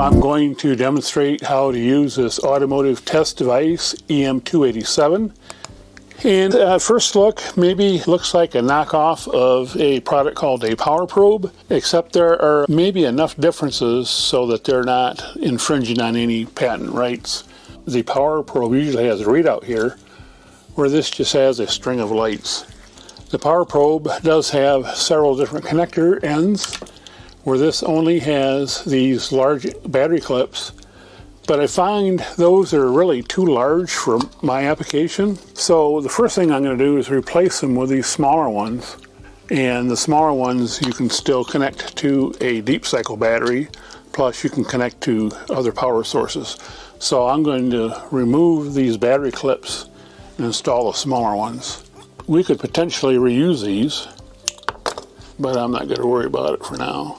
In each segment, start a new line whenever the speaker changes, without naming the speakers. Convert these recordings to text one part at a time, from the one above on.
I'm going to demonstrate how to use this automotive test device, EM287. And at first look, maybe looks like a knockoff of a product called a power probe, except there are maybe enough differences so that they're not infringing on any patent rights. The power probe usually has a readout here, where this just has a string of lights. The power probe does have several different connector ends, where this only has these large battery clips. But I find those are really too large for my application. So the first thing I'm going to do is replace them with these smaller ones. And the smaller ones you can still connect to a deep cycle battery, plus you can connect to other power sources. So I'm going to remove these battery clips and install the smaller ones. We could potentially reuse these, but I'm not going to worry about it for now.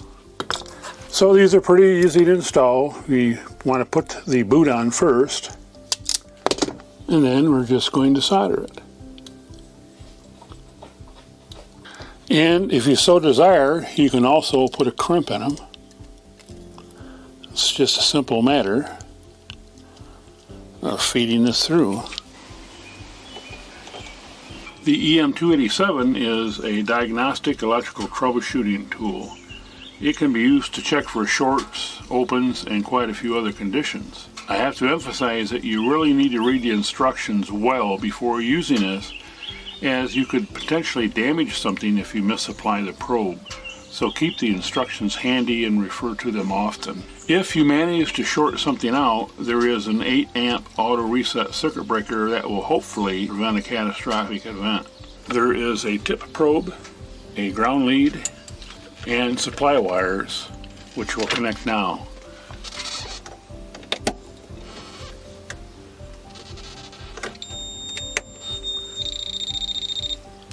So these are pretty easy to install. We want to put the boot on first, and then we're just going to solder it. And if you so desire, you can also put a crimp in them. It's just a simple matter of feeding this through. The EM287 is a diagnostic electrical troubleshooting tool. It can be used to check for shorts, opens, and quite a few other conditions. I have to emphasize that you really need to read the instructions well before using this, as you could potentially damage something if you misapply the probe. So keep the instructions handy and refer to them often. If you manage to short something out, there is an 8 amp auto reset circuit breaker that will hopefully prevent a catastrophic event. There is a tip probe, a ground lead, and supply wires, which will connect now.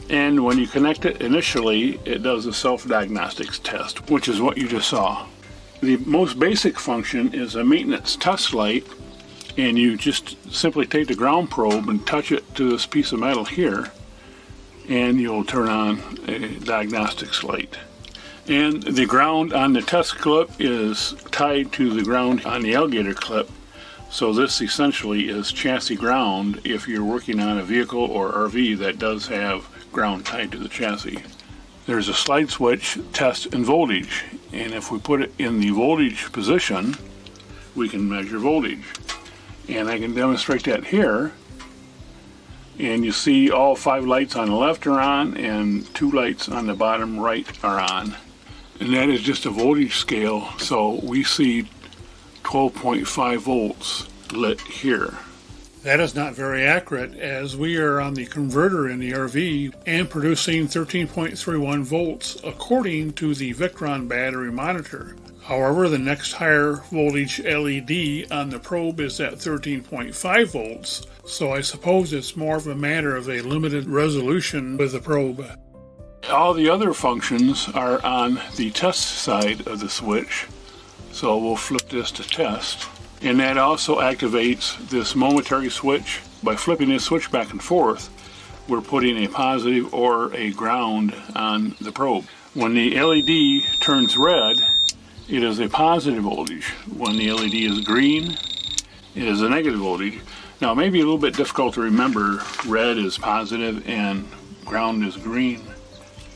And when you connect it initially, it does a self-diagnostics test, which is what you just saw. The most basic function is a maintenance test light, and you just simply take the ground probe and touch it to this piece of metal here, and you'll turn on a diagnostics light. And the ground on the test clip is tied to the ground on the alligator clip. So this essentially is chassis ground if you're working on a vehicle or RV that does have ground tied to the chassis. There's a slide switch, test and voltage. And if we put it in the voltage position, we can measure voltage. And I can demonstrate that here. And you see all 5 lights on the left are on and 2 lights on the bottom right are on. And that is just a voltage scale, so we see 12.5 volts lit here. That is not very accurate, as we are on the converter in the RV and producing 13.31 volts according to the Victron battery monitor. However, the next higher voltage LED on the probe is at 13.5 volts, so I suppose it's more of a matter of a limited resolution with the probe. All the other functions are on the test side of the switch, so we'll flip this to test. And that also activates this momentary switch. By flipping this switch back and forth, we're putting a positive or a ground on the probe. When the LED turns red, it is a positive voltage. When the LED is green, it is a negative voltage. Now, it may be a little bit difficult to remember red is positive and ground is green.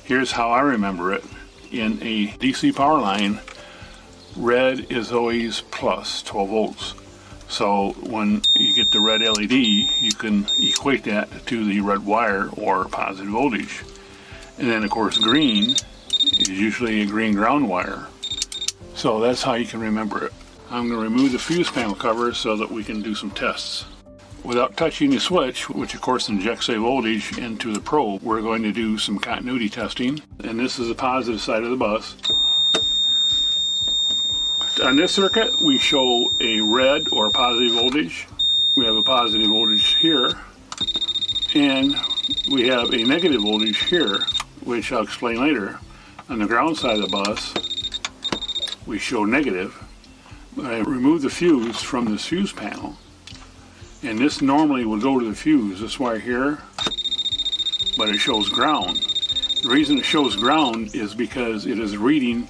Here's how I remember it. In a DC power line, red is always plus 12 volts. So when you get the red LED, you can equate that to the red wire or positive voltage. And then of course green is usually a green ground wire. So that's how you can remember it. I'm going to remove the fuse panel cover so that we can do some tests. Without touching the switch, which of course injects a voltage into the probe, we're going to do some continuity testing. And this is the positive side of the bus. On this circuit, we show a red or positive voltage. We have a positive voltage here. And we have a negative voltage here, which I'll explain later. On the ground side of the bus, we show negative. I remove the fuse from this fuse panel. And this normally would go to the fuse, this wire here, but it shows ground. The reason it shows ground is because it is reading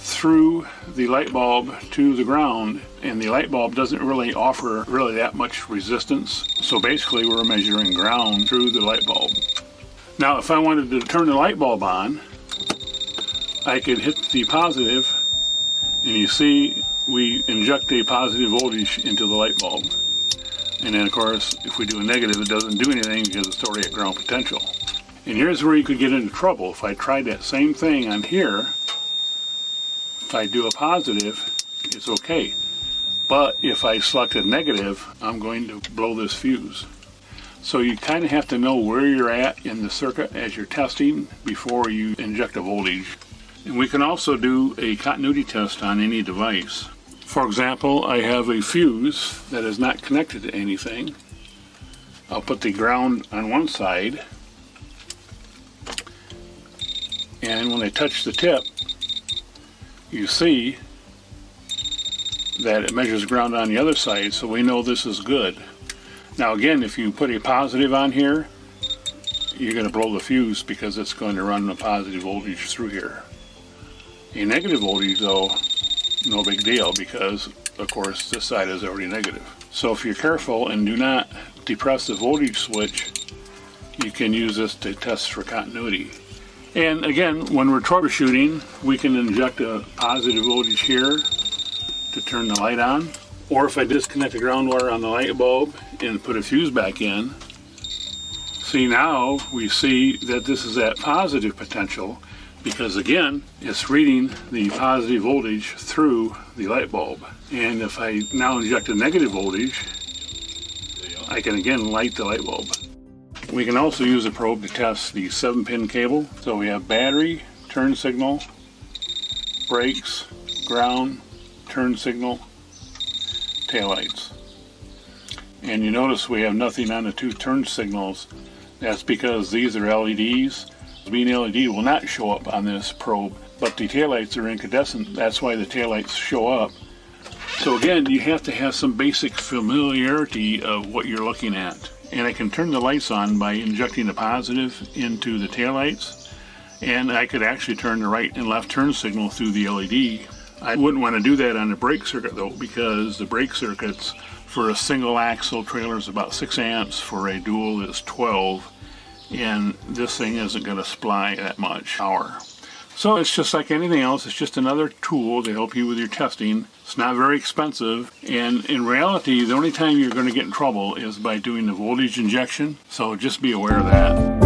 through the light bulb to the ground, and the light bulb doesn't really offer that much resistance. So basically we're measuring ground through the light bulb. Now if I wanted to turn the light bulb on, I could hit the positive, and you see we inject a positive voltage into the light bulb. And then of course if we do a negative, it doesn't do anything because it's already at ground potential. And here's where you could get into trouble. If I tried that same thing on here, if I do a positive, it's okay. But if I select a negative, I'm going to blow this fuse. So you kind of have to know where you're at in the circuit as you're testing before you inject a voltage. And we can also do a continuity test on any device. For example, I have a fuse that is not connected to anything. I'll put the ground on one side, and when I touch the tip, you see that it measures ground on the other side, so we know this is good. Now again, if you put a positive on here, you're going to blow the fuse because it's going to run a positive voltage through here. A negative voltage though, no big deal, because of course this side is already negative. So if you're careful and do not depress the voltage switch, you can use this to test for continuity. And again, when we're troubleshooting, we can inject a positive voltage here to turn the light on. Or if I disconnect the ground wire on the light bulb and put a fuse back in, see now we see that this is at positive potential, because again, it's reading the positive voltage through the light bulb. And if I now inject a negative voltage, I can again light the light bulb. We can also use a probe to test the 7-pin cable. So we have battery, turn signal, brakes, ground, turn signal, taillights. And you notice we have nothing on the 2 turn signals. That's because these are LEDs. Being LED will not show up on this probe, but the taillights are incandescent. That's why the taillights show up. So again, you have to have some basic familiarity of what you're looking at. And I can turn the lights on by injecting the positive into the taillights, and I could actually turn the right and left turn signal through the LED. I wouldn't want to do that on the brake circuit though, because the brake circuits for a single axle trailer is about 6 amps, for a dual is 12, and this thing isn't going to supply that much power. So it's just like anything else, it's just another tool to help you with your testing. It's not very expensive, and in reality, the only time you're going to get in trouble is by doing the voltage injection, so just be aware of that.